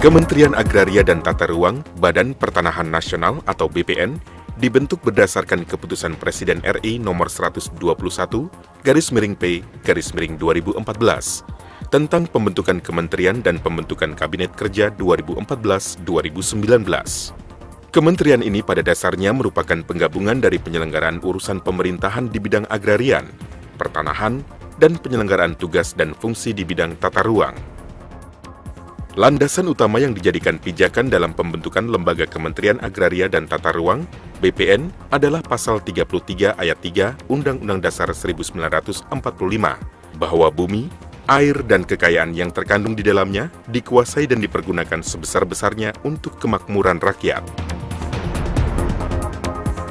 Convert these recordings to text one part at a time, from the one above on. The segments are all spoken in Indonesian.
Kementerian Agraria dan Tata Ruang, Badan Pertanahan Nasional atau BPN, dibentuk berdasarkan Keputusan Presiden RI Nomor 121/P/2014 tentang pembentukan kementerian dan pembentukan Kabinet Kerja 2014-2019. Kementerian ini pada dasarnya merupakan penggabungan dari penyelenggaraan urusan pemerintahan di bidang agrarian, pertanahan, dan penyelenggaraan tugas dan fungsi di bidang tata ruang. Landasan utama yang dijadikan pijakan dalam pembentukan Lembaga Kementerian Agraria dan Tata Ruang, BPN, adalah Pasal 33 Ayat 3 Undang-Undang Dasar 1945, bahwa bumi, air, dan kekayaan yang terkandung di dalamnya dikuasai dan dipergunakan sebesar-besarnya untuk kemakmuran rakyat.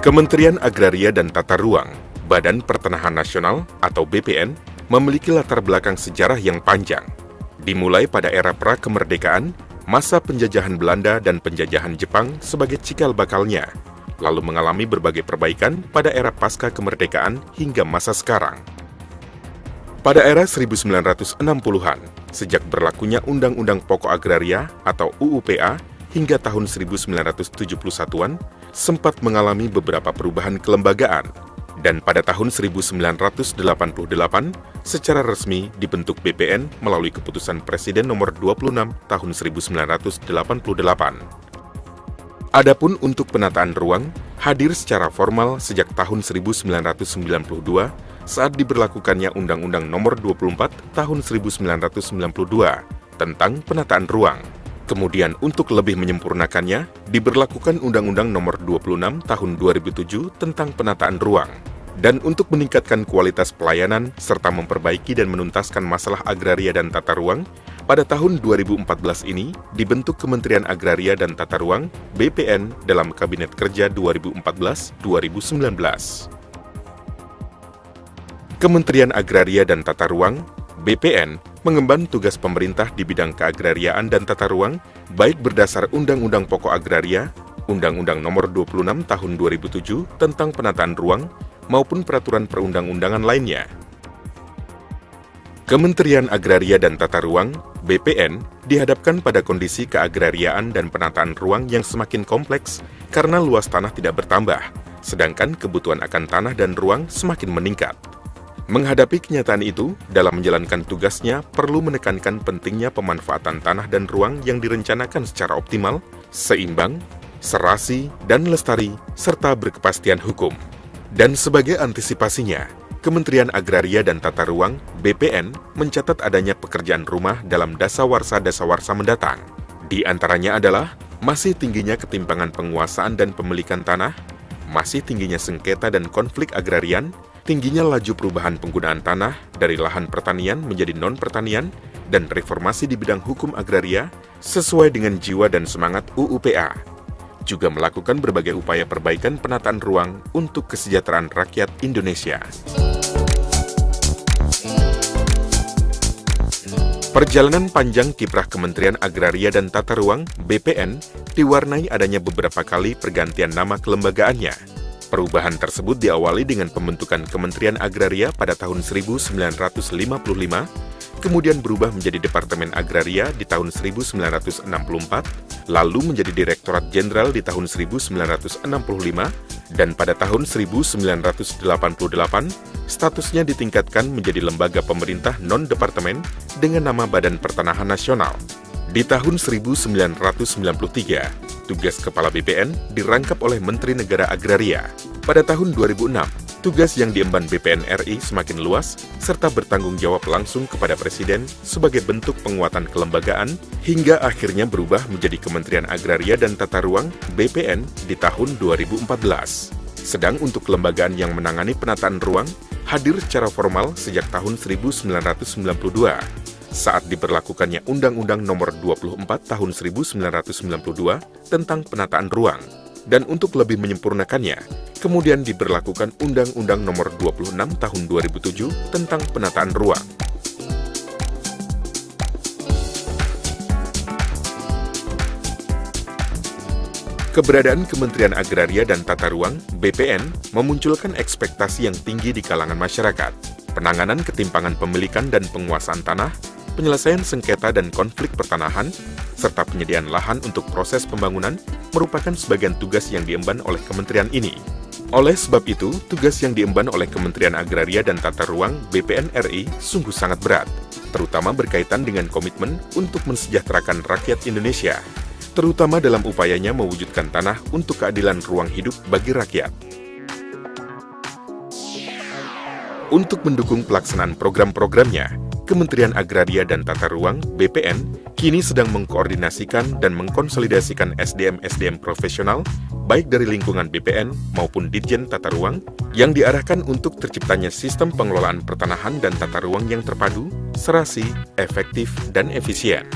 Kementerian Agraria dan Tata Ruang, Badan Pertanahan Nasional atau BPN, memiliki latar belakang sejarah yang panjang. Dimulai pada era pra-kemerdekaan, masa penjajahan Belanda dan penjajahan Jepang sebagai cikal bakalnya, lalu mengalami berbagai perbaikan pada era pasca kemerdekaan hingga masa sekarang. Pada era 1960-an, sejak berlakunya Undang-Undang Pokok Agraria atau UUPA hingga tahun 1971-an, sempat mengalami beberapa perubahan kelembagaan, dan pada tahun 1988, secara resmi dibentuk BPN melalui Keputusan Presiden Nomor 26 Tahun 1988. Adapun untuk penataan ruang, hadir secara formal sejak tahun 1992 saat diberlakukannya Undang-Undang Nomor 24 Tahun 1992 tentang penataan ruang. Kemudian untuk lebih menyempurnakannya, diberlakukan Undang-Undang Nomor 26 Tahun 2007 tentang penataan ruang. Dan untuk meningkatkan kualitas pelayanan serta memperbaiki dan menuntaskan masalah agraria dan tata ruang, pada tahun 2014 ini dibentuk Kementerian Agraria dan Tata Ruang (BPN) dalam Kabinet Kerja 2014-2019. Kementerian Agraria dan Tata Ruang (BPN) mengemban tugas pemerintah di bidang keagrariaan dan tata ruang, baik berdasar Undang-Undang Pokok Agraria, Undang-Undang Nomor 26 Tahun 2007 tentang penataan ruang, maupun peraturan perundang-undangan lainnya. Kementerian Agraria dan Tata Ruang (BPN) dihadapkan pada kondisi keagrariaan dan penataan ruang yang semakin kompleks karena luas tanah tidak bertambah, sedangkan kebutuhan akan tanah dan ruang semakin meningkat. Menghadapi kenyataan itu, dalam menjalankan tugasnya perlu menekankan pentingnya pemanfaatan tanah dan ruang yang direncanakan secara optimal, seimbang, serasi, dan lestari, serta berkepastian hukum. Dan sebagai antisipasinya, Kementerian Agraria dan Tata Ruang (BPN) mencatat adanya pekerjaan rumah dalam dasawarsa-dasawarsa mendatang. Di antaranya adalah masih tingginya ketimpangan penguasaan dan pemilikan tanah, masih tingginya sengketa dan konflik agrarian, tingginya laju perubahan penggunaan tanah dari lahan pertanian menjadi non-pertanian, dan reformasi di bidang hukum agraria sesuai dengan jiwa dan semangat UUPA. Juga melakukan berbagai upaya perbaikan penataan ruang untuk kesejahteraan rakyat Indonesia. Perjalanan panjang kiprah Kementerian Agraria dan Tata Ruang (BPN) diwarnai adanya beberapa kali pergantian nama kelembagaannya. Perubahan tersebut diawali dengan pembentukan Kementerian Agraria pada tahun 1955, kemudian berubah menjadi Departemen Agraria di tahun 1964, lalu menjadi Direktorat Jenderal di tahun 1965, dan pada tahun 1988, statusnya ditingkatkan menjadi lembaga pemerintah non-departemen dengan nama Badan Pertanahan Nasional. Di tahun 1993, tugas Kepala BPN dirangkap oleh Menteri Negara Agraria. Pada tahun 2006, tugas yang diemban BPN RI semakin luas, serta bertanggung jawab langsung kepada Presiden sebagai bentuk penguatan kelembagaan, hingga akhirnya berubah menjadi Kementerian Agraria dan Tata Ruang (BPN) di tahun 2014. Sedang untuk kelembagaan yang menangani penataan ruang, hadir secara formal sejak tahun 1992, saat diberlakukannya Undang-Undang Nomor 24 Tahun 1992 tentang penataan ruang. Dan untuk lebih menyempurnakannya, kemudian diberlakukan Undang-Undang Nomor 26 Tahun 2007 tentang penataan ruang. Keberadaan Kementerian Agraria dan Tata Ruang (BPN) memunculkan ekspektasi yang tinggi di kalangan masyarakat. Penanganan ketimpangan pemilikan dan penguasaan tanah penyelesaian sengketa dan konflik pertanahan, serta penyediaan lahan untuk proses pembangunan merupakan sebagian tugas yang diemban oleh kementerian ini. Oleh sebab itu, tugas yang diemban oleh Kementerian Agraria dan Tata Ruang BPN RI sungguh sangat berat, terutama berkaitan dengan komitmen untuk mensejahterakan rakyat Indonesia, terutama dalam upayanya mewujudkan tanah untuk keadilan ruang hidup bagi rakyat. Untuk mendukung pelaksanaan program-programnya, Kementerian Agraria dan Tata Ruang (BPN) kini sedang mengkoordinasikan dan mengkonsolidasikan SDM-SDM profesional, baik dari lingkungan BPN maupun Ditjen Tata Ruang, yang diarahkan untuk terciptanya sistem pengelolaan pertanahan dan tata ruang yang terpadu, serasi, efektif, dan efisien.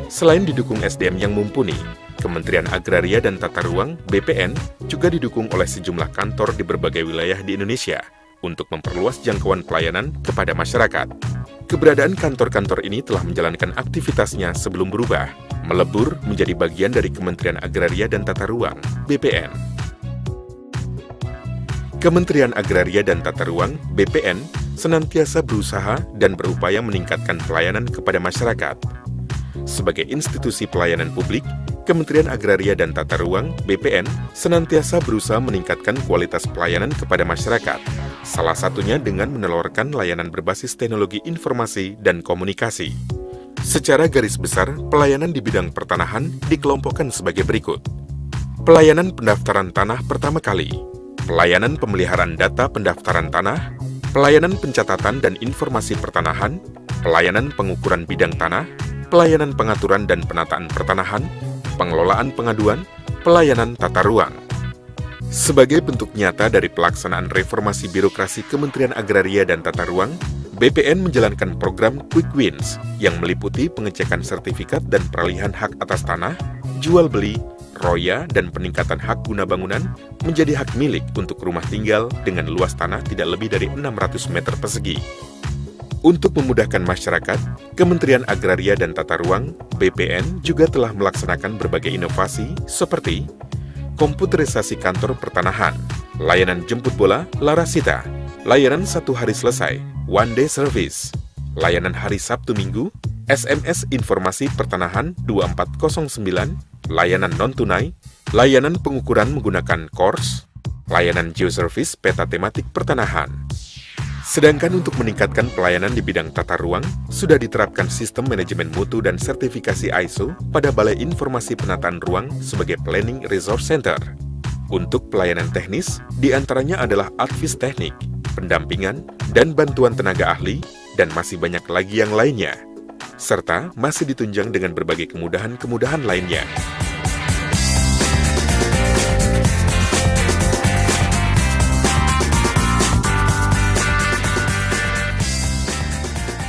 Selain didukung SDM yang mumpuni, Kementerian Agraria dan Tata Ruang (BPN) juga didukung oleh sejumlah kantor di berbagai wilayah di Indonesia untuk memperluas jangkauan pelayanan kepada masyarakat. Keberadaan kantor-kantor ini telah menjalankan aktivitasnya sebelum berubah, melebur menjadi bagian dari Kementerian Agraria dan Tata Ruang (BPN). Kementerian Agraria dan Tata Ruang (BPN) senantiasa berusaha dan berupaya meningkatkan pelayanan kepada masyarakat. Sebagai institusi pelayanan publik, Kementerian Agraria dan Tata Ruang (BPN) senantiasa berusaha meningkatkan kualitas pelayanan kepada masyarakat, salah satunya dengan menelurkan layanan berbasis teknologi informasi dan komunikasi. Secara garis besar, pelayanan di bidang pertanahan dikelompokkan sebagai berikut. Pelayanan pendaftaran tanah pertama kali, pelayanan pemeliharaan data pendaftaran tanah, pelayanan pencatatan dan informasi pertanahan, pelayanan pengukuran bidang tanah, pelayanan pengaturan dan penataan pertanahan, pengelolaan pengaduan, pelayanan tata ruang. Sebagai bentuk nyata dari pelaksanaan reformasi birokrasi Kementerian Agraria dan Tata Ruang, BPN menjalankan program Quick Wins yang meliputi pengecekan sertifikat dan peralihan hak atas tanah, jual beli, roya, dan peningkatan hak guna bangunan menjadi hak milik untuk rumah tinggal dengan luas tanah tidak lebih dari 600 meter persegi. Untuk memudahkan masyarakat, Kementerian Agraria dan Tata Ruang (BPN) juga telah melaksanakan berbagai inovasi seperti komputerisasi kantor pertanahan, layanan jemput bola Larasita, layanan 1 hari selesai One Day Service, layanan hari Sabtu Minggu, SMS Informasi Pertanahan 2409, layanan non-tunai, layanan pengukuran menggunakan KORS, layanan geoservice peta tematik pertanahan. Sedangkan untuk meningkatkan pelayanan di bidang tata ruang, sudah diterapkan sistem manajemen mutu dan sertifikasi ISO pada Balai Informasi Penataan Ruang sebagai Planning Resource Center. Untuk pelayanan teknis, diantaranya adalah advis teknik, pendampingan, dan bantuan tenaga ahli, dan masih banyak lagi yang lainnya. Serta masih ditunjang dengan berbagai kemudahan-kemudahan lainnya.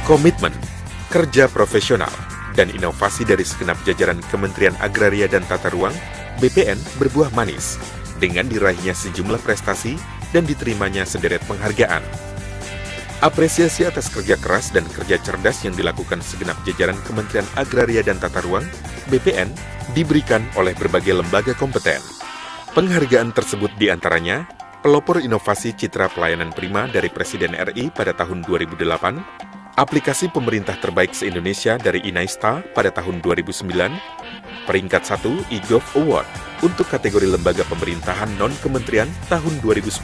Komitmen, kerja profesional, dan inovasi dari segenap jajaran Kementerian Agraria dan Tata Ruang (BPN) berbuah manis dengan diraihnya sejumlah prestasi dan diterimanya sederet penghargaan. Apresiasi atas kerja keras dan kerja cerdas yang dilakukan segenap jajaran Kementerian Agraria dan Tata Ruang (BPN) diberikan oleh berbagai lembaga kompeten. Penghargaan tersebut diantaranya pelopor inovasi citra pelayanan prima dari Presiden RI pada tahun 2008, aplikasi pemerintah terbaik se-Indonesia dari Inaista pada tahun 2009, peringkat 1 eGov Award untuk kategori lembaga pemerintahan non-kementerian tahun 2010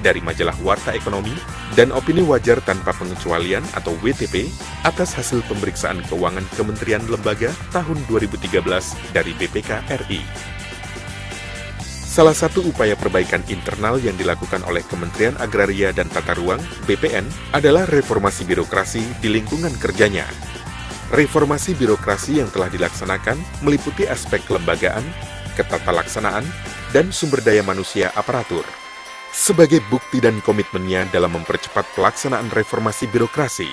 dari majalah Warta Ekonomi, dan opini wajar tanpa pengecualian atau WTP atas hasil pemeriksaan keuangan kementerian lembaga tahun 2013 dari BPK RI. Salah satu upaya perbaikan internal yang dilakukan oleh Kementerian Agraria dan Tata Ruang (BPN) adalah reformasi birokrasi di lingkungan kerjanya. Reformasi birokrasi yang telah dilaksanakan meliputi aspek kelembagaan, ketatalaksanaan, dan sumber daya manusia aparatur. Sebagai bukti dan komitmennya dalam mempercepat pelaksanaan reformasi birokrasi,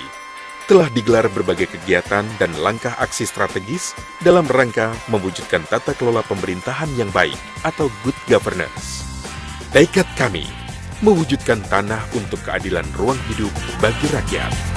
telah digelar berbagai kegiatan dan langkah aksi strategis dalam rangka mewujudkan tata kelola pemerintahan yang baik atau good governance. Tekad kami, mewujudkan tanah untuk keadilan ruang hidup bagi rakyat.